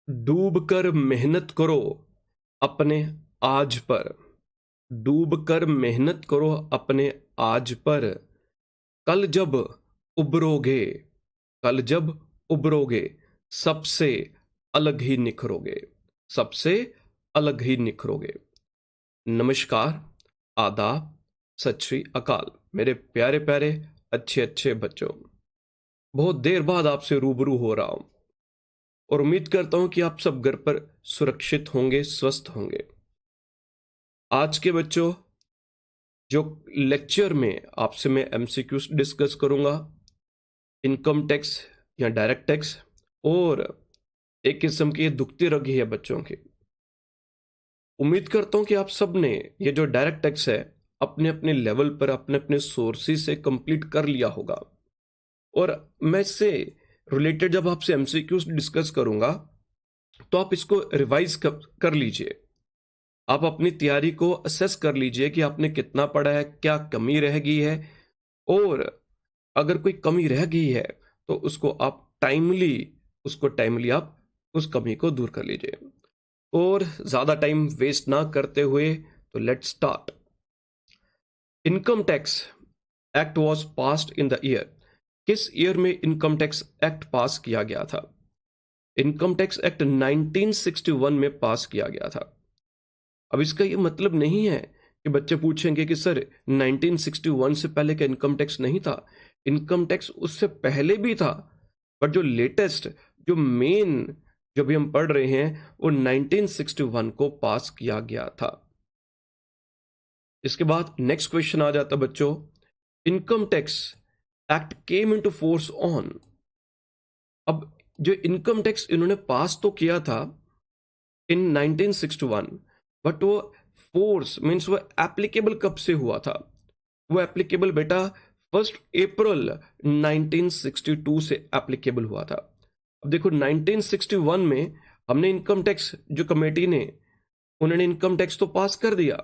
डूब कर मेहनत करो अपने आज पर। डूब कर मेहनत करो अपने आज पर। कल जब उभरोगे, कल जब उभरोगे, सबसे अलग ही निखरोगे, सबसे अलग ही निखरोगे। नमस्कार, आदाब, सत श्री अकाल मेरे प्यारे प्यारे अच्छे अच्छे बच्चों। बहुत देर बाद आपसे रूबरू हो रहा हूं और उम्मीद करता हूं कि आप सब घर पर सुरक्षित होंगे, स्वस्थ होंगे। आज के बच्चों, जो लेक्चर में आपसे मैं एमसीक्यूज डिस्कस करूंगा, इनकम टैक्स या डायरेक्ट टैक्स, और एक किस्म की ये दुखती रगी है बच्चों की। उम्मीद करता हूं कि आप सब ने ये जो डायरेक्ट टैक्स है अपने अपने लेवल पर, अपने अपने सोर्सेज से कंप्लीट कर लिया होगा। और मैं इससे रिलेटेड जब आपसे एमसीक्यूज डिस्कस करूंगा तो आप इसको रिवाइज कर लीजिए। आप अपनी तैयारी को असेस कर लीजिए कि आपने कितना पढ़ा है, क्या कमी रह गई है, और अगर कोई कमी रह गई है तो उसको टाइमली आप उस कमी को दूर कर लीजिए। और ज्यादा टाइम वेस्ट ना करते हुए तो let's start. Income tax act was passed in the year. किस ईयर में इनकम टैक्स एक्ट पास किया गया था? इनकम टैक्स एक्ट 1961 में पास किया गया था। अब इसका ये मतलब नहीं है कि बच्चे पूछेंगे कि सर 1961 से पहले का इनकम टैक्स नहीं था। इनकम टैक्स उससे पहले भी था, बट जो लेटेस्ट, जो मेन, जो भी हम पढ़ रहे हैं वो 1961 को पास किया गया था। इसके बाद नेक्स्ट क्वेश्चन आ जाता बच्चों, income tax act came into force on. अब जो इनकम टैक्स इन्होंने पास तो किया था इन 1961, बट वो फोर्स मीन्स वो एप्लीकेबल कब से हुआ था? वो एप्लीकेबल बेटा 1 अप्रैल 1962 से एप्लीकेबल हुआ था। अब देखो 1961 में हमने इनकम टैक्स, जो कमेटी ने, उन्होंने इनकम टैक्स तो पास कर दिया।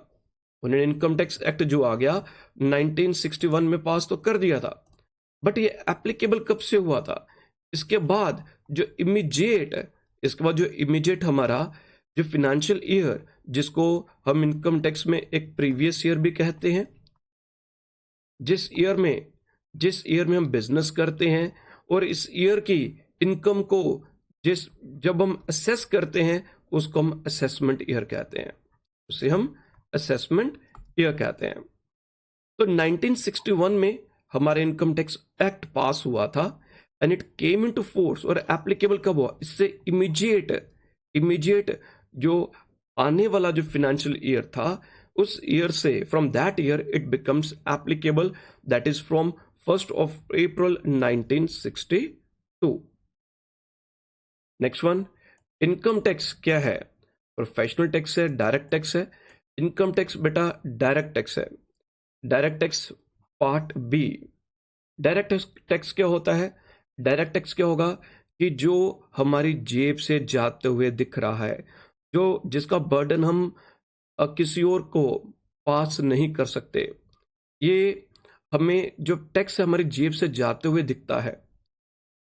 उन्होंने इनकम टैक्स एक्ट जो आ गया 1961 में पास तो कर दिया था, बट ये एप्लीकेबल कब से हुआ था? इसके बाद जो इमीडिएट इसके बाद जो इमीडिएट हमारा जो फिनेंशियल ईयर, जिसको हम इनकम टैक्स में एक प्रीवियस ईयर भी कहते हैं, जिस ईयर में हम बिजनेस करते हैं और इस ईयर की इनकम को जिस जब हम असेस करते हैं उसको हम असेसमेंट ईयर कहते हैं, उसे हम असेसमेंट ईयर कहते हैं। तो 1961 में हमारा इनकम टैक्स एक्ट पास हुआ था and it came into force, और एप्लीकेबल कब हुआ? इससे इमीडिएट जो आने वाला जो फाइनेंशियल ईयर था उस ईयर से, from that year it becomes applicable, that is from 1 April 1962। Next one, income tax क्या है? प्रोफेशनल टैक्स है, डायरेक्ट टैक्स है? इनकम टैक्स बेटा डायरेक्ट टैक्स है। Direct tax part B. Direct tax क्या होता है? डायरेक्ट टैक्स क्या होगा कि जो हमारी जेब से जाते हुए दिख रहा है, जो जिसका बर्डन हम किसी और को पास नहीं कर सकते, ये हमें जो टैक्स हमारी जेब से जाते हुए दिखता है,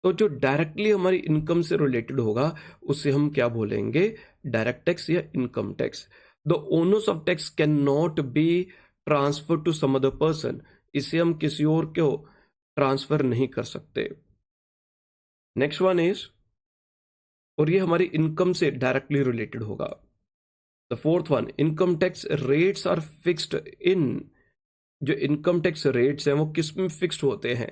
तो जो डायरेक्टली हमारी इनकम से रिलेटेड होगा उसे हम क्या बोलेंगे? डायरेक्ट टैक्स या income tax. The owners of tax can not be transfer to some other person. इसे हम किसी और को ट्रांसफर नहीं कर सकते। नेक्स्ट वन इज, और ये हमारी इनकम से डायरेक्टली रिलेटेड होगा। The fourth one, income tax rates are fixed in. जो इनकम टैक्स रेट्स हैं वो किस में फिक्स्ड होते हैं?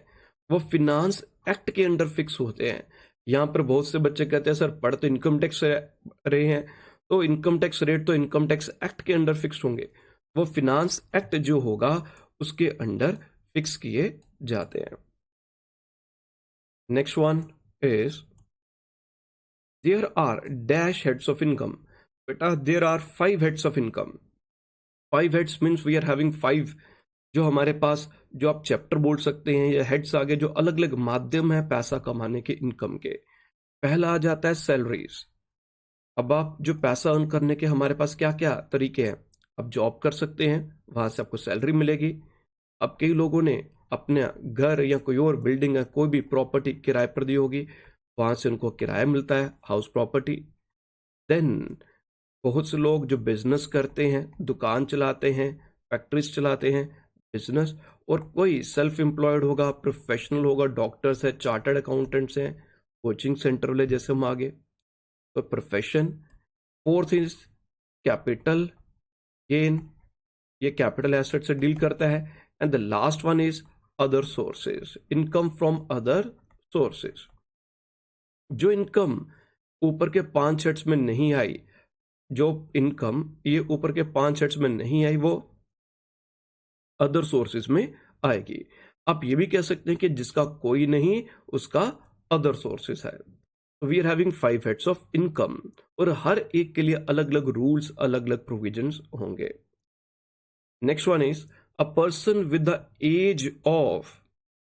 वो फिनांस एक्ट के अंडर फिक्स होते हैं। यहाँ पर बहुत से बच्चे कहते हैं सर पढ़ तो इनकम टैक्स रहे हैं, तो इनकम टैक्स रेट तो इनकम टैक्स एक्ट के अंडर फिक्स होंगे। वो फिनांस एक्ट जो होगा उसके अंडर फिक्स किए जाते हैं। Next one is, there are dash heads of income. बेटा there are 5 heads of income. 5 heads means we are having 5, जो हमारे पास, जो आप चैप्टर बोल सकते हैं या हेड्स आगे, जो अलग अलग माध्यम है पैसा कमाने के, इनकम के। पहला आ जाता है सैलरीज। अब आप जो पैसा अर्न करने के हमारे पास क्या क्या तरीके हैं? आप जॉब कर सकते हैं, वहां से आपको सैलरी मिलेगी। अब कई लोगों ने अपने घर या कोई और बिल्डिंग या कोई भी प्रॉपर्टी किराए पर दी होगी, वहां से उनको किराया मिलता है, हाउस प्रॉपर्टी। देन बहुत से लोग जो बिजनेस करते हैं, दुकान चलाते हैं, फैक्ट्रीज चलाते हैं, बिजनेस, और कोई सेल्फ एम्प्लॉयड होगा, प्रोफेशनल होगा, डॉक्टर्स है, चार्टर्ड अकाउंटेंट्स हैं, कोचिंग सेंटर वाले जैसे हम आगे, तो profession. Fourth is capital gain, ये कैपिटल एसेट से डील करता है। And the last one is other sources, income from other sources. जो इनकम ऊपर के 5 सेट्स में नहीं आई, जो इनकम ये ऊपर के 5 सेट्स में नहीं आई, वो अदर सोर्सेज में आएगी। आप ये भी कह सकते हैं कि जिसका कोई नहीं उसका अदर सोर्सेज है। We are having 5 heads of income, और हर एक के लिए अलग अलग रूल्स, अलग अलग प्रोविजंस होंगे। Next one is a person with the age of,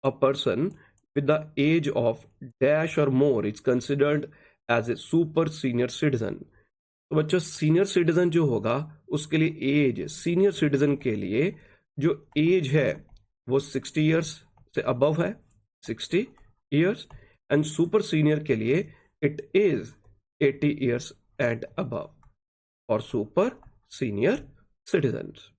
a person with the age of dash or more is considered as a super senior citizen। तो बच्चों सीनियर सिटीजन जो होगा उसके लिए एज, सीनियर सिटीजन के लिए जो एज है वो 60 ईयर्स से अबव है, 60 ईयर्स। एंड सुपर सीनियर के लिए it is 80 years and above और सुपर सीनियर सिटीजन्स।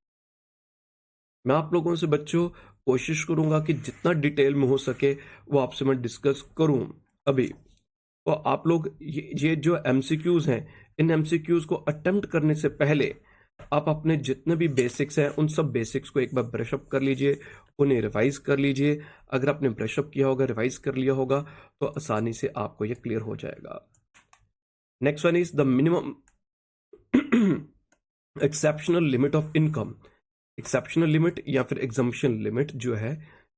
मैं आप लोगों से बच्चों कोशिश करूंगा कि जितना डिटेल में हो सके वो आपसे मैं डिस्कस करूं अभी। तो आप लोग ये जो एमसीक्यूज हैं, इन एमसीक्यूज को अटेम्प्ट करने से पहले आप अपने जितने भी बेसिक्स हैं उन सब बेसिक्स को एक बार ब्रशअप कर लीजिए, उन्हें रिवाइज कर लीजिए। अगर आपने ब्रशअप किया होगा, रिवाइज कर लिया होगा, तो आसानी से आपको ये क्लियर हो जाएगा। Next one is the minimum exceptional limit of income. Exceptional limit या फिर एग्जम्पशन लिमिट जो है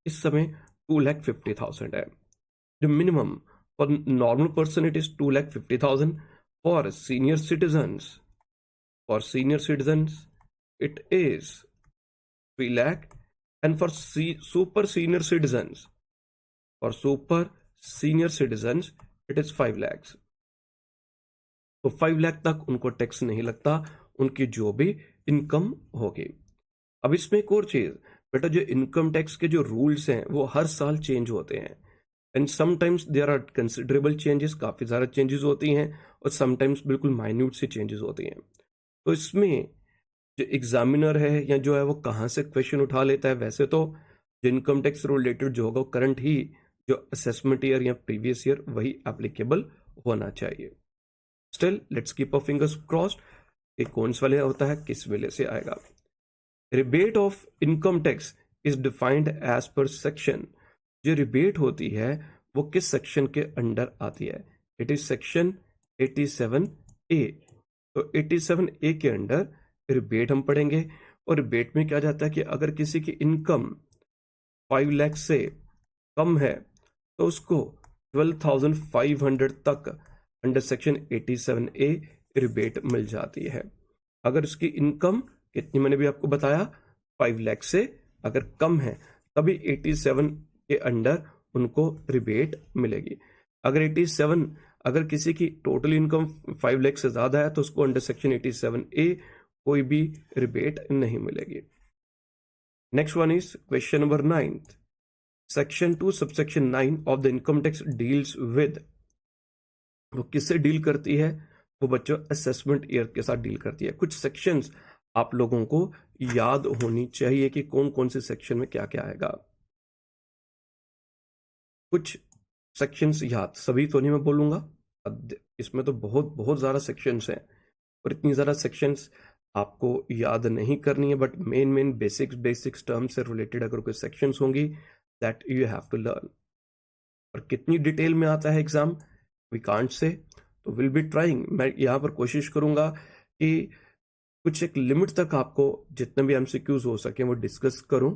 इस समय 2,50,000 है। जो minimum for normal person it is 2,50,000, for senior citizens it is 3 lakh, and for super senior citizens it is 5 lakhs। तो 5 लाख तक उनको टैक्स नहीं लगता, उनकी जो भी इनकम होगी। अब इसमें एक और चीज बेटा, जो इनकम टैक्स के जो रूल्स हैं वो हर साल चेंज होते हैं। And sometimes there are considerable changes, काफी ज्यादा चेंजेस होती हैं, और समटाइम्स बिल्कुल माइन्यूट सी चेंजेस होती हैं। तो इसमें जो एग्जामिनर है या जो है वो कहाँ से क्वेश्चन उठा लेता है, वैसे तो जो इनकम टैक्स रिलेटेड जो होगा करंट ही जो असेसमेंट ईयर या प्रीवियस ईयर वही एप्लीकेबल होना चाहिए। Still let's keep our fingers crossed कि कौन सा वाले होता है, किस वेले से आएगा। Rebate of income tax is defined as per section. जो रिबेट होती है वो किस सेक्शन के अंडर आती है? It is section 87A। तो 87A के अंडर रिबेट हम पढ़ेंगे। और रिबेट में क्या जाता है कि अगर किसी की इनकम 5 लाख से कम है तो उसको 12,500 तक अंडर सेक्शन 87A रिबेट मिल जाती है। अगर उसकी इनकम कितनी, मैंने भी आपको बताया 5 लाख से अगर कम है तभी 87 के अंडर उनको रिबेट मिलेगी। अगर किसी की टोटल इनकम 5 लाख से ज्यादा है तो उसको अंडर सेक्शन 87A कोई भी रिबेट नहीं मिलेगी। Next one is question number 9। Section 2 subsection 9 of the income tax deals with, वो किससे डील करती है? वो बच्चों असेसमेंट ईयर के साथ डील करती है। कुछ सेक्शंस आप लोगों को याद होनी चाहिए कि कौन कौन से सेक्शन में क्या क्या आएगा। कुछ सेक्शंस याद, सभी तो नहीं मैं बोलूंगा, इसमें तो बहुत बहुत ज्यादा सेक्शंस हैं, और इतनी ज्यादा सेक्शंस आपको याद नहीं करनी है, बट मेन बेसिक्स टर्म्स से रिलेटेड अगर कोई सेक्शंस होंगी that you have to learn. और कितनी डिटेल में आता है एग्जाम वी कांट से, तो विल बी ट्राइंग, मैं यहाँ पर कोशिश करूंगा कि कुछ एक लिमिट तक आपको जितने भी एमसीक्यूज हो सके वो डिस्कस करूं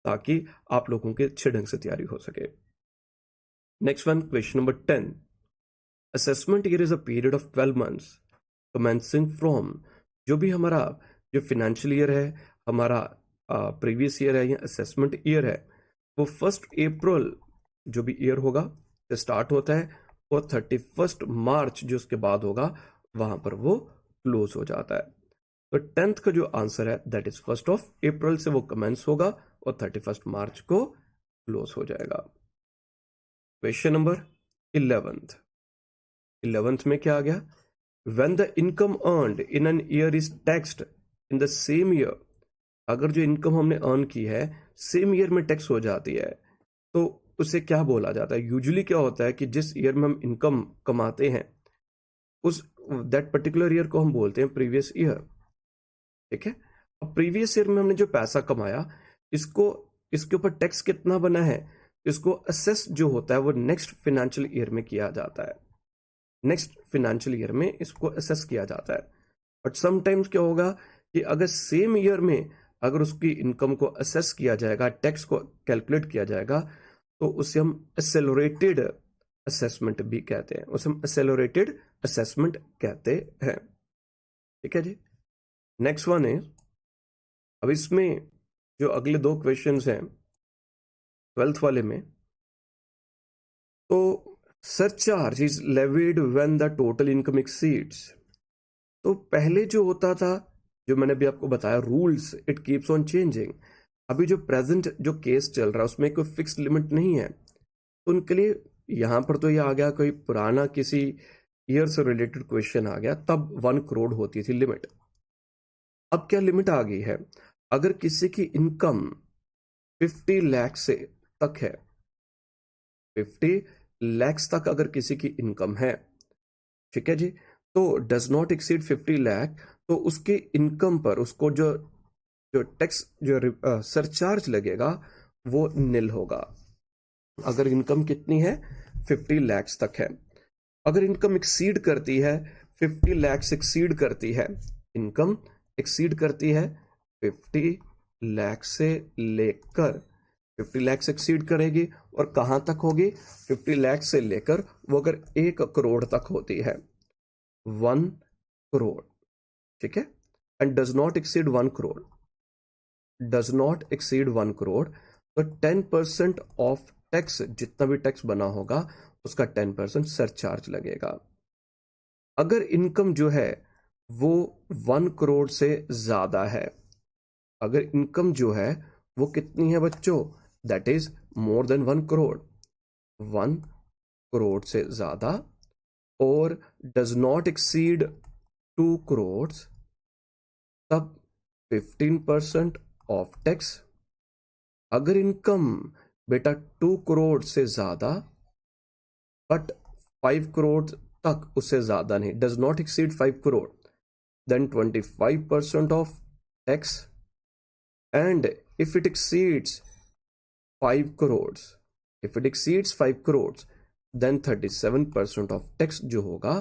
ताकि आप लोगों के अच्छे ढंग से तैयारी हो सके। Next one question number 10। Assessment year is a period of 12 months commencing from, जो भी हमारा जो फाइनेंशियल ईयर है, हमारा प्रीवियस ईयर है या असेसमेंट ईयर है, वो 1 अप्रैल जो भी ईयर होगा से स्टार्ट होता है, और 31 मार्च जो उसके बाद होगा वहां पर वो क्लोज हो जाता है। तो 10th का जो आंसर है दैट इज 1 अप्रैल से वो कमेंस होगा और 31 मार्च को क्लोज हो जाएगा। क्वेश्चन नंबर 11th में क्या आ गया? when the income earned in an year is taxed in the same year, अगर जो इनकम हमने अर्न की है सेम ईयर में टैक्स हो जाती है तो उसे क्या बोला जाता है? यूजुअली क्या होता है कि जिस ईयर में हम इनकम कमाते हैं उस दैट पर्टिकुलर ईयर को हम बोलते हैं प्रीवियस ईयर। ठीक है, अब प्रीवियस ईयर में हमने जो पैसा कमाया इसको इसके ऊपर टैक्स कितना बना है, इसको असेस जो होता है वो नेक्स्ट फाइनेंशियल ईयर में किया जाता है। नेक्स्ट फाइनेंशियल ईयर में इसको असेस किया जाता है। बट समटाइम्स क्या होगा कि अगर सेम ईयर में अगर उसकी इनकम को असेस किया जाएगा, टैक्स को कैलकुलेट किया जाएगा, तो उसे हम एक्सेलरेटेड असेसमेंट भी कहते हैं, उसे हम एक्सेलरेटेड असेसमेंट कहते हैं। ठीक है जी। नेक्स्ट वन है, अब इसमें जो अगले दो क्वेश्चंस हैं 12th वाले में, तो surcharge is levied when the total income exceeds. तो पहले जो होता था, जो मैंने भी आपको बताया rules, it keeps on changing. अभी जो प्रेजेंट जो केस चल रहा है उसमें कोई फिक्स लिमिट नहीं है, तो उनके लिए यहां पर तो ये आ गया, कोई पुराना किसी ईयर से रिलेटेड क्वेश्चन आ गया, तब 1 करोड़ होती थी लिमिट। अब क्या लिमिट आ गई है, अगर किसी की इनकम 50 लाख से तक है, 50 लाख तक अगर किसी की इनकम है, ठीक है जी, तो डज नॉट एक्सीड 50 लाख, तो उसके इनकम पर उसको जो जो टैक्स जो सरचार्ज लगेगा वो निल होगा। अगर इनकम कितनी है 50 लाख तक है, अगर इनकम एक्सीड करती है 50 लाख एक्सीड करती है, इनकम एक्सीड करती है 50 लाख से लेकर 50 लाख एक्सीड करेगी, और कहां तक होगी 50 लाख से लेकर वो अगर 1 करोड़ तक होती है, 1 करोड़, ठीक है, and does not exceed 1 crore, does not exceed 1 crore, तो 10% ऑफ टैक्स, जितना भी टैक्स बना होगा उसका 10% सरचार्ज लगेगा। अगर इनकम जो है वो 1 करोड़ से ज्यादा है, अगर इनकम जो है वो कितनी है बच्चों, that is more than 1 crore, 1 crore से ज्यादा, और डज नॉट एक्सीड 2 करोड़, तब 15% ऑफ टैक्स। अगर इनकम बेटा 2 करोड़ से ज्यादा बट 5 करोड़ तक उससे ज्यादा नहीं, does not exceed 5 crore, then 25% of tax, and if it exceeds 5 crores, if it exceeds 5 crores, then 37% of tax जो होगा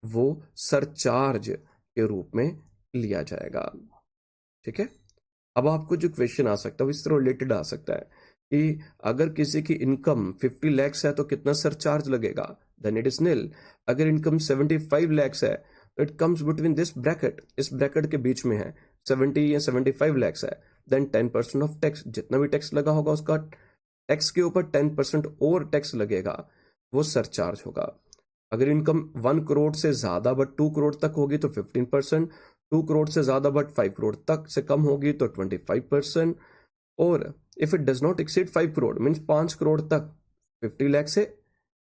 वो सरचार्ज के रूप में लिया जाएगा। ठीक है, अब आपको जो क्वेश्चन आ सकता है इस तरह रिलेटेड आ सकता है कि अगर किसी की इनकम 50 लाख है तो कितना सरचार्ज लगेगा, देन इट इज निल। अगर इनकम 75 लाख है, it comes between this bracket, इस ब्रैकेट के बीच में है, 70 या 75 लाख है, देन 10% ऑफ टैक्स, जितना भी टैक्स लगा होगा उसका टैक्स के ऊपर 10% और टैक्स लगेगा, वो सरचार्ज होगा। अगर इनकम 1 करोड़ से ज्यादा बट 2 करोड़ तक होगी तो 15%, 2 करोड़ से ज्यादा बट 5 करोड़ तक से कम होगी तो 25%, और if it does not exceed 5 crore means 5 crore तक, 50 लाख से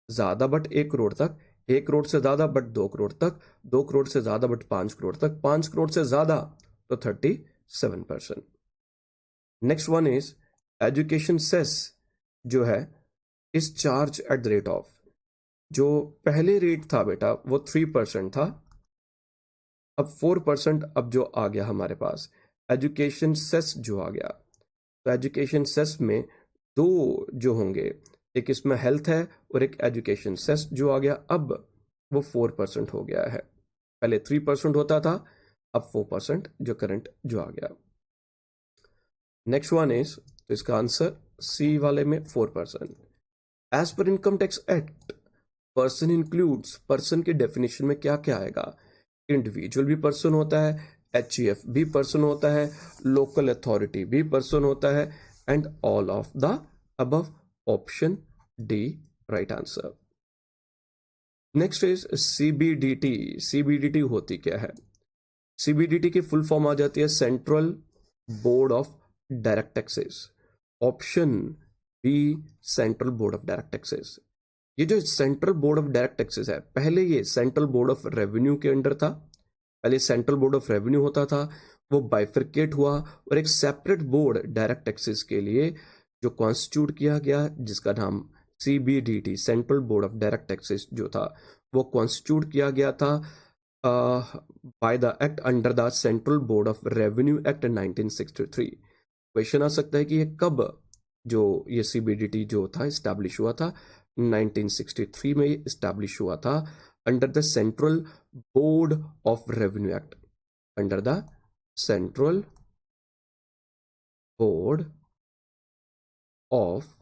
ज्यादा बट 1 करोड़ तक, 1 करोड़ से ज्यादा बट 2 करोड़ तक, 2 करोड़ से ज्यादा बट 5 करोड़ तक, 5 करोड़ से ज्यादा तो 37%। Next one is education cess जो है is charge at the rate of, जो पहले रेट था बेटा वो 3% था, अब 4% अब जो आ गया हमारे पास एजुकेशन सेस जो आ गया। तो एजुकेशन सेस में दो जो होंगे, एक इसमें हेल्थ है और एक एजुकेशन सेस जो आ गया, अब वो 4% हो गया है, पहले 3% होता था, अब 4% जो करंट जो आ गया। नेक्स्ट वन इज, तो इसका आंसर सी वाले में 4%। As per income tax act person includes, person की डेफिनेशन में क्या क्या आएगा, इंडिविजुअल भी पर्सन होता है, HUF भी पर्सन होता है, लोकल अथॉरिटी भी पर्सन होता है, and all of the above, option D right answer. Next is CBDT। CBDT होती क्या है, CBDT की फुल फॉर्म आ जाती है central board of direct taxes, option B central board of direct taxes. ये जो central board of direct taxes है, पहले ये सेंट्रल बोर्ड ऑफ रेवेन्यू के अंडर था, पहले सेंट्रल बोर्ड ऑफ रेवेन्यू होता था, वो बाइफरकेट हुआ और एक सेपरेट बोर्ड डायरेक्ट टैक्सेस के लिए जो कॉन्स्टिट्यूट किया गया, जिसका नाम CBDT, central board of direct taxes जो था, वो कॉन्स्टिट्यूट किया गया था by the act under the central board of revenue act 1963। Question आ सकता है कि ये कब जो ये CBDT जो था इस्टेब्लिश हुआ था, 1963 में इस्टेब्लिश हुआ था under the central board of revenue act, under the central board of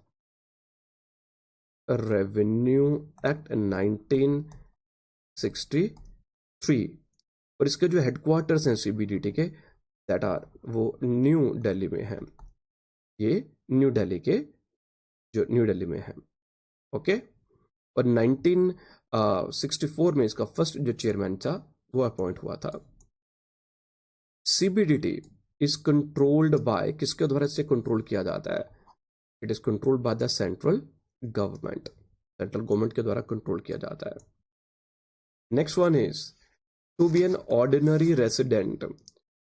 revenue act 1963। और इसके जो हेडक्वार्टर्स हैं CBDT के, दैट आर वो न्यू दिल्ली में है, ये न्यू दिल्ली के जो न्यू दिल्ली में है, ओके। और 1964 में इसका फर्स्ट जो चेयरमैन था वो अपॉइंट हुआ था। CBDT इज कंट्रोल्ड बाय, किसके द्वारा से कंट्रोल किया जाता है? It is controlled by the central government, central government के द्वारा कंट्रोल किया जाता है। Next one is to be an ordinary resident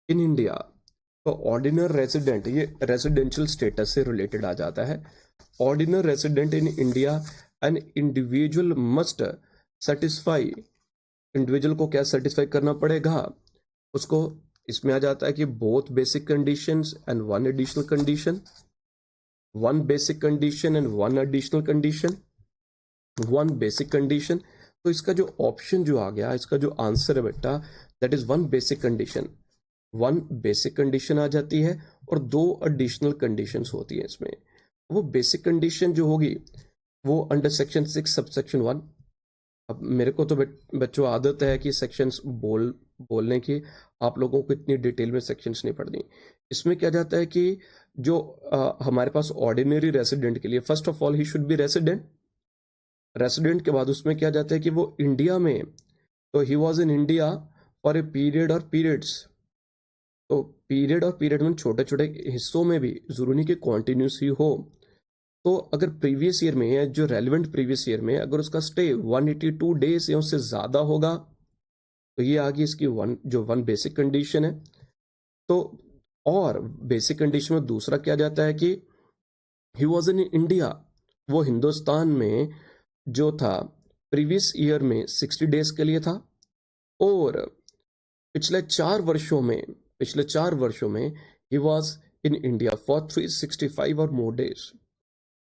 in India. तो ऑर्डिनरी रेसिडेंट, ये रेसिडेंशियल स्टेटस से रिलेटेड आ जाता है। Ordinary resident in India, an individual must satisfy, individual को क्या सेटिस्फाई करना पड़ेगा उसको, इसमें आ जाता है कि both basic conditions and one additional condition, one basic condition and one additional condition, one basic condition. तो इसका जो ऑप्शन जो आ गया, इसका जो आंसर है बेटा, that is one basic condition. One basic condition आ जाती है और दो एडिशनल कंडीशंस होती है इसमें। वो बेसिक कंडीशन जो होगी वो अंडर सेक्शन 6 सबसेक्शन 1। अब मेरे को तो बच्चों आदत है कि सेक्शंस बोलने की, आप लोगों को इतनी डिटेल में सेक्शंस नहीं पढ़नी। इसमें क्या जाता है कि जो हमारे पास ऑर्डिनरी रेसिडेंट के लिए, first of all he should be resident. Resident के बाद उसमें क्या जाता है कि वो इंडिया में, तो he was in India for a period और पीरियड्स। तो पीरियड और पीरियड में छोटे छोटे हिस्सों में भी, जरूरी नहीं कि कॉन्टिन्यूस ही हो। तो अगर प्रीवियस ईयर में, या जो रेलिवेंट प्रीवियस ईयर में अगर उसका स्टे 182 डेज या उससे ज़्यादा होगा, तो ये आ गई इसकी वन बेसिक कंडीशन है। तो और बेसिक कंडीशन में दूसरा क्या जाता है कि ही वॉज इन इंडिया, वो हिंदुस्तान में जो था प्रीवियस ईयर में 60 डेज के लिए था, और पिछले 4 वर्षों में he was in India for 365 और मोर डेज।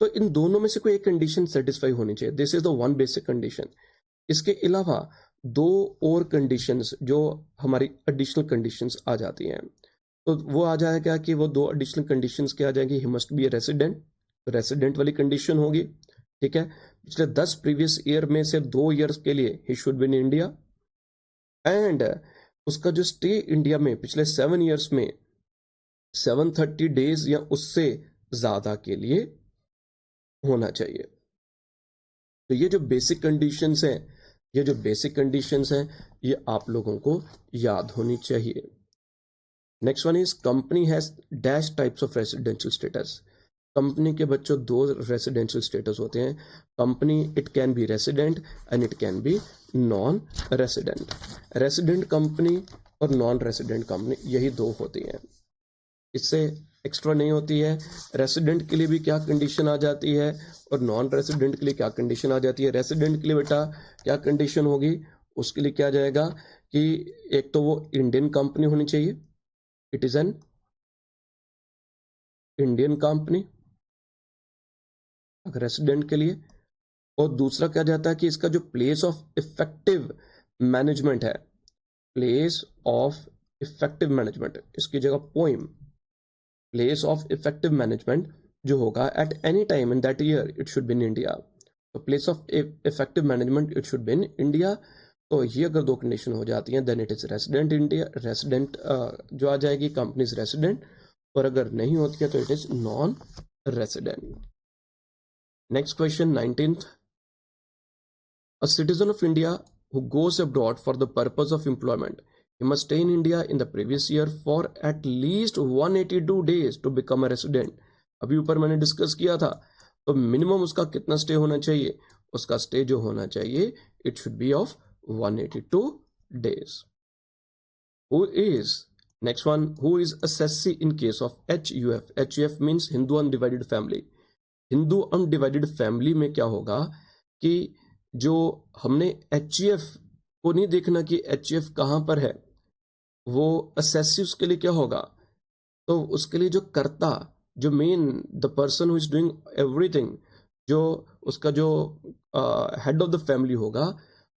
तो इन दोनों में से कोई एक कंडीशन सेटिस्फाई होनी चाहिए। This is the one basic condition. इसके अलावा दो और कंडीशंस जो हमारी एडिशनल कंडीशंस आ जाती हैं, तो वो आ जाएगा कि वो दो एडिशनल कंडीशंस क्या आ जाएंगी, he must be A resident वाली कंडीशन होगी, ठीक है। पिछले 10 प्रीवियस ईयर में से 2 ईयर्स के लिए he should be in India, and उसका जो स्टे इंडिया में पिछले 7 ईयर्स में 730 डेज या उससे ज्यादा के लिए होना चाहिए। तो ये जो बेसिक कंडीशंस हैं, ये आप लोगों को याद होनी चाहिए। Next one is company has dash types of residential status. Company के बच्चों 2 रेसिडेंशियल स्टेटस होते हैं। Company, it can be resident and it can be non resident. Resident company और नॉन रेसिडेंट कंपनी, यही 2 होती हैं, इससे एक्स्ट्रा नहीं होती है। रेसिडेंट के लिए भी क्या कंडीशन आ जाती है और नॉन रेसिडेंट के लिए क्या कंडीशन आ जाती है। रेसिडेंट के लिए बेटा क्या कंडीशन होगी, उसके लिए क्या जाएगा कि एक तो वो इंडियन कंपनी होनी चाहिए, it is an Indian company अगर रेसिडेंट के लिए। और दूसरा क्या जाता है कि इसका जो प्लेस ऑफ इफेक्टिव मैनेजमेंट है, प्लेस ऑफ इफेक्टिव मैनेजमेंट, इसकी जगह POEM, place of effective management जो होगा at any time in that year it should be in India. तो place of effective management it should be in India. तो ये अगर 2 condition हो जाती हैं, then it is resident India, resident जो आ जाएगी कंपनी इज रेसिडेंट, और अगर नहीं होती है तो it is non resident. Next question 19th, a citizen of India who goes abroad for the purpose of employment, he must stay in India in the previous year for at least 182 days to become a resident। अभी ऊपर मैंने discuss किया था, तो minimum उसका कितना stay होना चाहिए, उसका स्टे जो होना चाहिए it should B of 182 days. Who is next one? Who is assessee in case of HUF? HUF means Hindu Undivided Family. Hindu undivided family में क्या होगा कि जो हमने HUF को नहीं देखना कि HUF कहाँ पर है, वो असेसी उसके लिए क्या होगा, तो उसके लिए जो कर्ता, जो main the person who is doing everything, जो उसका जो हेड ऑफ द फैमिली होगा,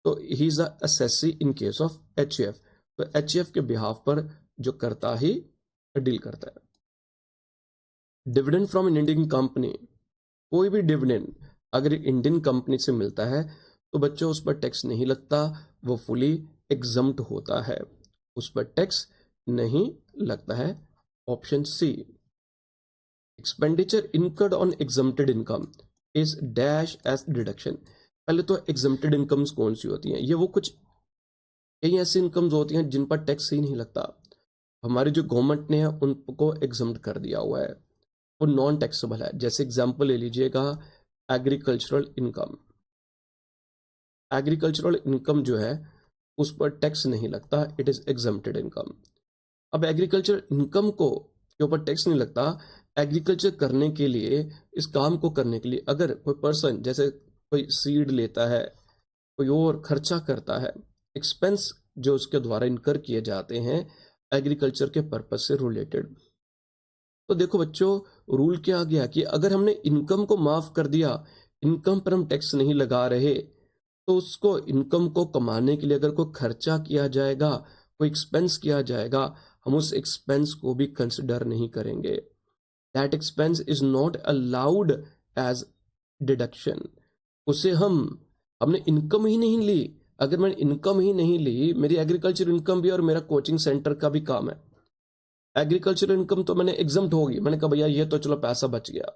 तो he is assessee in case of HUF. तो HUF के बिहाफ पर जो कर्ता ही डील करता है. Dividend from an Indian company, कोई भी डिविडेंड अगर इंडियन कंपनी से मिलता है तो बच्चों उस पर टैक्स नहीं लगता, वो फुली एग्जम्प्ट होता है, उस पर टैक्स नहीं लगता है. Option C. Expenditure incurred on exempted income is dash as deduction. पहले तो एग्जम्प्टेड इनकम्स कौन सी होती हैं? ये वो कुछ कई ऐसी इनकम्स होती हैं जिन पर टैक्स ही नहीं लगता. हमारी जो गवर्नमेंट ने उनको एग्जम्प्ट कर दिया हुआ है, वो नॉन टैक्सेबल है. जैसे एग्जांपल ले लीजिएगा एग्रीकल्चरल इनकम. एग्रीकल्चरल इनकम जो है उस पर टैक्स नहीं लगता, इट इज एग्जम्प्टेड इनकम. अब एग्रीकल्चर इनकम को के ऊपर टैक्स नहीं लगता. एग्रीकल्चर करने के लिए, इस काम को करने के लिए अगर कोई पर्सन जैसे कोई सीड लेता है, कोई और खर्चा करता है, एक्सपेंस जो उसके द्वारा इनकर किए जाते हैं एग्रीकल्चर के पर्पज से रिलेटेड, तो देखो बच्चों रूल क्या आ गया कि अगर हमने इनकम को माफ कर दिया, इनकम पर हम टैक्स नहीं लगा रहे, तो उसको इनकम को कमाने के लिए अगर कोई खर्चा किया जाएगा, कोई एक्सपेंस किया जाएगा, हम उस एक्सपेंस को भी कंसिडर नहीं करेंगे. That expense is not allowed as deduction. उसे हमने इनकम ही नहीं ली. अगर मैंने इनकम ही नहीं ली, मेरी एग्रीकल्चर इनकम भी और मेरा कोचिंग सेंटर का भी काम है, एग्रीकल्चर इनकम तो मैंने एग्जम्प्ट होगी, मैंने कहा भैया ये तो चलो पैसा बच गया,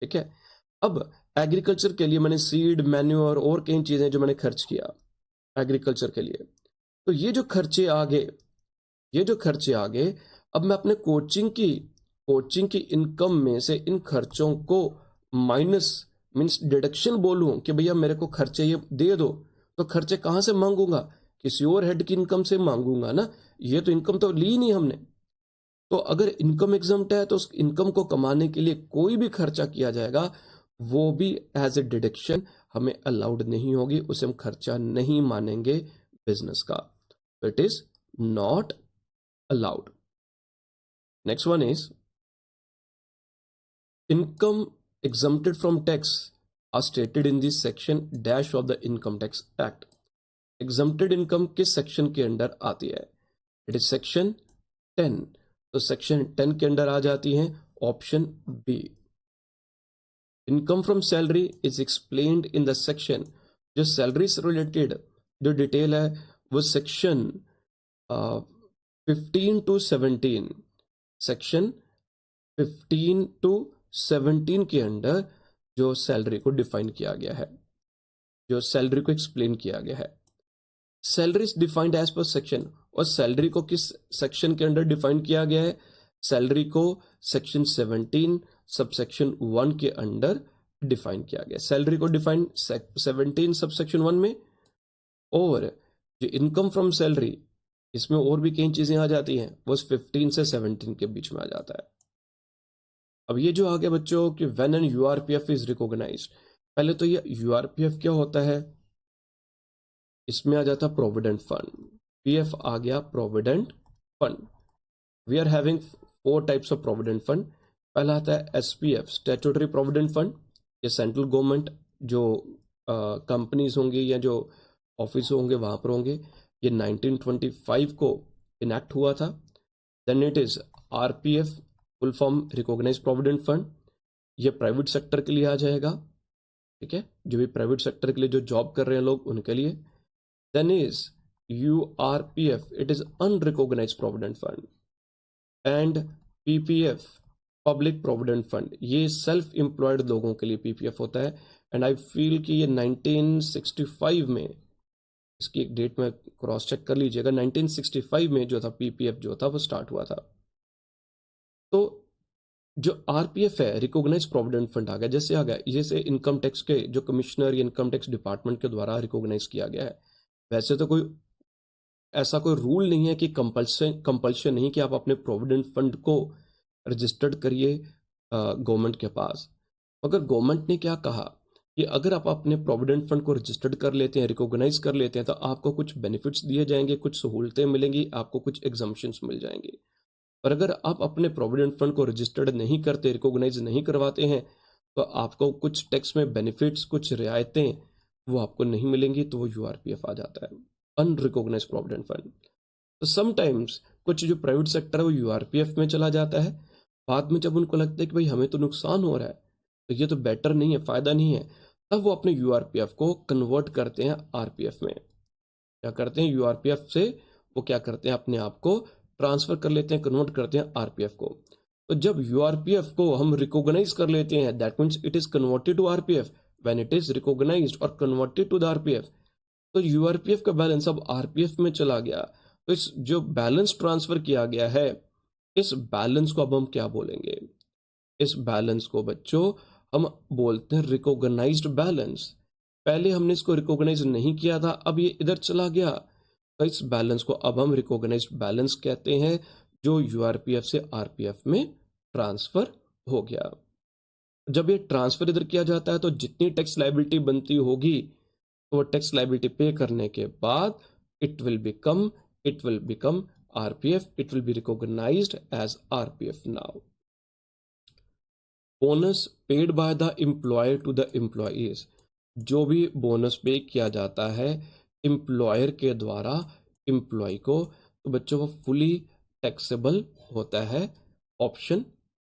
ठीक है. अब एग्रीकल्चर के लिए मैंने सीड, मैन्योर और कई चीजें जो मैंने खर्च किया एग्रीकल्चर के लिए, तो ये जो खर्चे आ गए, अब मैं अपने कोचिंग की इनकम में से इन खर्चों को माइनस मीन्स डिडक्शन बोलूं कि भैया मेरे को खर्चे ये दे दो, तो खर्चे कहां से मांगूंगा? किसी और हेड की इनकम से मांगूंगा ना. ये तो इनकम तो ली नहीं हमने. तो अगर इनकम एग्जम्प्ट है तो उस इनकम को कमाने के लिए कोई भी खर्चा किया जाएगा, वो भी एज ए डिडक्शन हमें अलाउड नहीं होगी, उसे हम खर्चा नहीं मानेंगे बिजनेस का. तो it is not allowed. Next one is income exempted from tax are stated in this section dash of the income tax act. exempted income किस सेक्शन के अंडर आती है? It is section 10. तो सेक्शन 10 के under आ जाती है option B. Income from salary is explained in the section, जो सैलरी से रिलेटेड जो डिटेल है वो सेक्शन 15 to 17, सेक्शन 15 to 17 के अंडर जो सैलरी को डिफाइन किया गया है, जो सैलरी को एक्सप्लेन किया गया है. Salary is defined as per section, और सैलरी को किस सेक्शन के अंडर डिफाइन किया गया है? सैलरी को सेक्शन 17 सबसेक्शन 1 के अंडर डिफाइन किया गया. सैलरी को डिफाइन 17 सबसेक्शन 1 में, और जो इनकम फ्रॉम सैलरी इसमें और भी कई चीजें आ जाती हैं, वो 15 से 17 के बीच में आ जाता है. अब ये जो आ गया बच्चों कि when an URPF is recognized, पहले तो ये यूआरपीएफ क्या होता है, इसमें आ जाता प्रोविडेंट फंड. पीएफ आ गया provident fund. We are having 4 types of provident fund. पहला आता है एसपीएफ, स्टैट्यूटरी प्रोविडेंट फंड. ये सेंट्रल गवर्नमेंट जो कंपनीज होंगी या जो ऑफिस होंगे वहां पर होंगे. ये 1925 को इनैक्ट हुआ था. Then it is RPF, full form recognize provident fund. ये प्राइवेट सेक्टर के लिए आ जाएगा, ठीक है, जो भी प्राइवेट सेक्टर के लिए जो जॉब कर रहे हैं लोग उनके लिए. Then is URPF, it is unrecognize provident fund. And PPF, public provident fund, ये सेल्फ एम्प्लॉयड लोगों के लिए पीपीएफ होता है. एंड आई फील कि ये 1965 में, इसकी एक डेट में क्रॉस चेक कर लीजिएगा, 1965 में जो था पीपीएफ जो था वो स्टार्ट हुआ था. तो जो आरपीएफ है, रिकॉग्नाइज प्रोविडेंट फंड आ गया, जैसे आ गया, जैसे इनकम टैक्स के जो कमिश्नर या इनकम टैक्स डिपार्टमेंट के द्वारा रिकॉग्नाइज किया गया है। वैसे तो कोई ऐसा कोई रूल नहीं है कि कंपल्शन नहीं कि आप अपने प्रोविडेंट फंड को रजिस्टर्ड करिए गवर्नमेंट के पास। मगर गवर्नमेंट ने क्या कहा कि अगर आप अपने प्रोविडेंट फंड को रजिस्टर्ड कर लेते हैं, रिकॉग्नाइज कर लेते हैं, तो आपको कुछ बेनिफिट्स दिए जाएंगे, कुछ सहूलतें मिलेंगी, आपको कुछ एग्जम्पशंस मिल जाएंगे। और अगर आप अपने प्रोविडेंट फंड को रजिस्टर्ड नहीं करते, रिकॉग्नाइज नहीं करवाते हैं, तो आपको कुछ टैक्स में बेनिफिट्स, कुछ रियायतें वो आपको नहीं मिलेंगी, तो वो यूआरपीएफ आ जाता है, अनरिकॉग्नाइज प्रोविडेंट फंड। तो समटाइम्स कुछ जो प्राइवेट सेक्टर है वो यूआरपीएफ में चला जाता है। बाद में जब उनको लगता है कि भाई हमें तो नुकसान हो रहा है, तो ये तो बेटर नहीं है, फायदा नहीं है, तब वो अपने यूआरपीएफ को कन्वर्ट करते हैं आरपीएफ में। क्या करते हैं, यूआरपीएफ से वो क्या करते हैं, अपने आप को ट्रांसफर कर लेते हैं, कन्वर्ट करते हैं आरपीएफ को। तो जब यूआरपीएफ को हम रिकॉग्नाइज कर लेते हैं, that means it is converted to RPF. When it is recognized और कन्वर्टेड टू द आरपीएफ, तो यूआरपीएफ का बैलेंस अब आरपीएफ में चला गया। तो इस जो बैलेंस ट्रांसफर किया गया है, इस बैलेंस को अब हम क्या बोलेंगे, इस बैलेंस को बच्चों हम बोलते हैं रिकॉग्नाइज्ड बैलेंस। पहले हमने इसको रिकॉग्नाइज नहीं किया था, अब ये इधर चला गया, तो इस बैलेंस को अब हम रिकॉग्नाइज्ड बैलेंस कहते हैं, जो यूआरपीएफ से आरपीएफ में ट्रांसफर हो गया। जब ये ट्रांसफर इधर किया जाता है, तो जितनी टैक्स लाइबिलिटी बनती होगी, तो टैक्स लाइबिलिटी पे करने के बाद it will become RPF, it will be recognized as RPF now. Bonus paid by the employer to the employees, जो भी बोनस पे किया जाता है एम्प्लॉयर के द्वारा एम्प्लॉय को, तो बच्चों वो फुली टैक्सेबल होता है। Option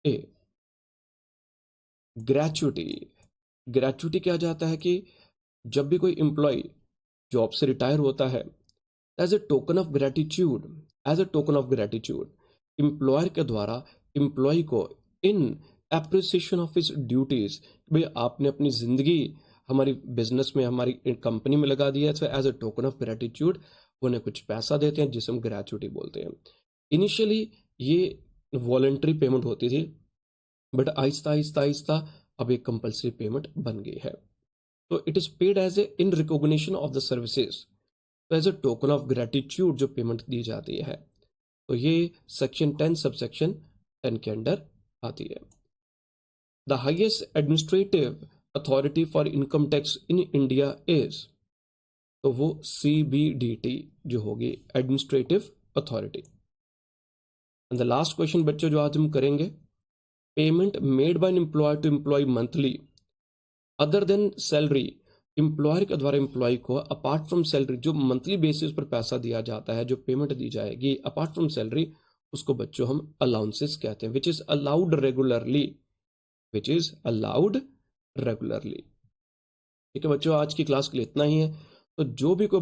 A. ग्रेचुटी, ग्रेचुटी क्या जाता है कि जब भी कोई एम्प्लॉय जॉब से रिटायर होता है, as a token of gratitude, as a token of gratitude employer के द्वारा एम्प्लॉय को in appreciation of his duties, भाई आपने अपनी जिंदगी हमारी बिजनेस में, हमारी कंपनी में लगा दिया है, तो as a token of gratitude उन्हें कुछ पैसा देते हैं, जिसे हम ग्रेचुटी बोलते हैं। इनिशियली ये वॉलेंट्री पेमेंट होती थी, बट आहिस्ता आहिस्ता आहिस्ता अब एक कंपल्सरी पेमेंट बन गई है। तो it is paid as a in recognition of the services, तो as a token of gratitude जो पेमेंट दी जाती है। तो ये सेक्शन 10 सब सेक्शन 10 के अंडर आती है। The highest administrative authority for income tax in India is, तो वो सीबीडीटी जो होगी, administrative authority. And the last question बच्चों जो आज हम करेंगे, payment made by an employer to employee monthly other than salary, employer के द्वारा एम्प्लॉय को अपार्ट फ्रॉम सैलरी, जो मंथली बेसिस पर पैसा दिया जाता है, जो पेमेंट दी जाएगी अपार्ट फ्रॉम सैलरी, उसको बच्चों हम अलाउंसेस कहते हैं, which is allowed regularly, which is allowed regularly. ठीक है बच्चों, आज की क्लास के लिए इतना ही है। तो जो भी कोई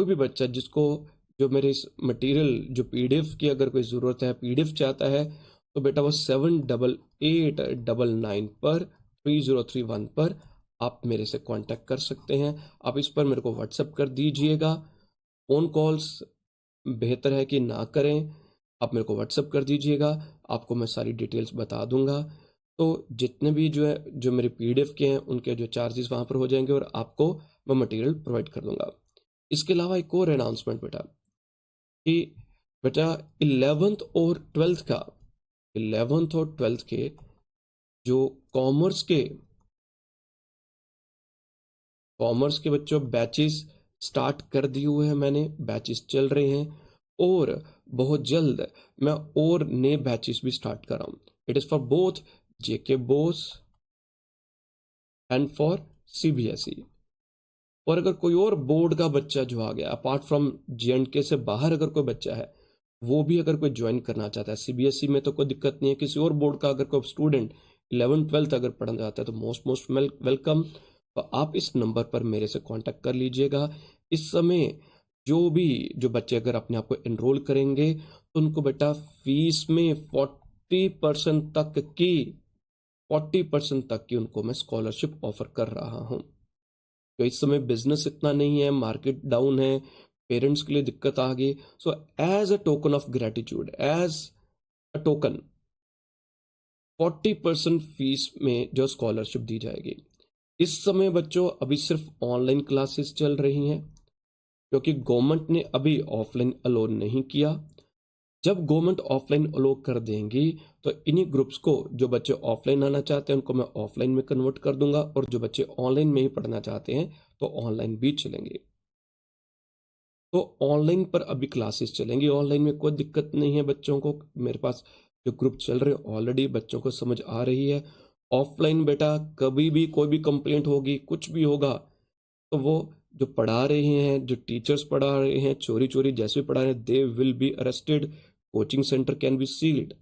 भी बच्चा जिसको जो मेरे इस मटेरियल जो पीडीएफ की अगर कोई ज़रूरत है, पीडीएफ चाहता है, तो बेटा वो 7889 पर 3031 पर आप मेरे से कांटेक्ट कर सकते हैं। आप इस पर मेरे को व्हाट्सएप कर दीजिएगा। फ़ोन कॉल्स बेहतर है कि ना करें, आप मेरे को व्हाट्सएप कर दीजिएगा, आपको मैं सारी डिटेल्स बता दूंगा। तो जितने भी जो है, जो मेरे पीडीएफ के हैं, उनके जो चार्जेस वहाँ पर हो जाएंगे, और आपको मैं मटेरियल प्रोवाइड कर दूंगा। इसके अलावा एक और अनाउंसमेंट बेटा, कि बेटा 11th और 12th का, 11th और 12th के जो कॉमर्स के बच्चों बैचेस स्टार्ट कर दिए हुए हैं मैंने, बैचेस चल रहे हैं, और बहुत जल्द मैं और नए बैचेस भी स्टार्ट कर रहा हूँ। It is for both JK Bose and for CBSE. और अगर कोई और बोर्ड का बच्चा जो आ गया, अपार्ट फ्रॉम जे&के से बाहर अगर कोई बच्चा है, वो भी अगर कोई ज्वाइन करना चाहता है, सीबीएसई में तो कोई दिक्कत नहीं है, किसी और बोर्ड का अगर कोई स्टूडेंट 11th-12th अगर पढ़ना चाहता है, तो मोस्ट वेलकम। तो आप इस नंबर पर मेरे से कांटेक्ट कर लीजिएगा। इस समय जो बच्चे अगर अपने आप को एनरोल करेंगे, तो उनको बेटा फीस में 40% तक की उनको मैं स्कॉलरशिप ऑफर कर रहा हूँ। तो इस समय बिजनेस इतना नहीं है, मार्केट डाउन है, पेरेंट्स के लिए दिक्कत आ गई। So as a token of gratitude, as a token 40% fees में जो स्कॉलरशिप दी जाएगी। इस समय बच्चों अभी सिर्फ ऑनलाइन क्लासेस चल रही हैं, क्योंकि गवर्नमेंट ने अभी ऑफलाइन अलो नहीं किया। जब गवर्नमेंट ऑफलाइन अलो कर देंगी तो इन्हीं ग्रुप्स को, जो बच्चे ऑफलाइन आना चाहते हैं उनको मैं ऑफलाइन में कन्वर्ट कर दूंगा, और जो बच्चे ऑनलाइन में ही पढ़ना चाहते हैं तो ऑनलाइन भी चलेंगे। तो ऑनलाइन पर अभी क्लासेस चलेंगी, ऑनलाइन में कोई दिक्कत नहीं है बच्चों को। मेरे पास जो ग्रुप चल रहे हैं ऑलरेडी बच्चों को समझ आ रही है। ऑफलाइन बेटा कभी भी कोई भी कंप्लेंट होगी, कुछ भी होगा, तो वो जो पढ़ा रहे हैं, जो टीचर्स पढ़ा रहे हैं, चोरी चोरी जैसे भी पढ़ा रहे हैं, they will be arrested. Coaching centre can be sealed,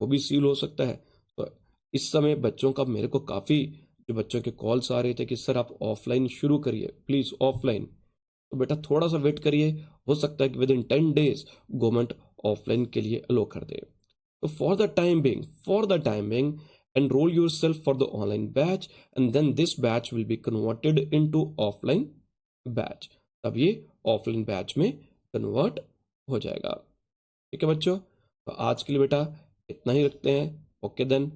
वो भी सील हो सकता है। तो इस समय बच्चों का, मेरे को काफ़ी जो बच्चों के कॉल्स आ रहे थे कि सर आप ऑफलाइन शुरू करिए प्लीज़, ऑफलाइन। तो बेटा थोड़ा सा वेट करिए, हो सकता है कि with in 10 days government offline के लिए अलो कर दे। तो for the time being enroll yourself for the online batch, and then this batch will be converted into offline batch। तब ये ऑफलाइन बैच में कन्वर्ट हो जाएगा। ठीक है बच्चों, तो आज के लिए बेटा इतना ही रखते हैं। Okay then.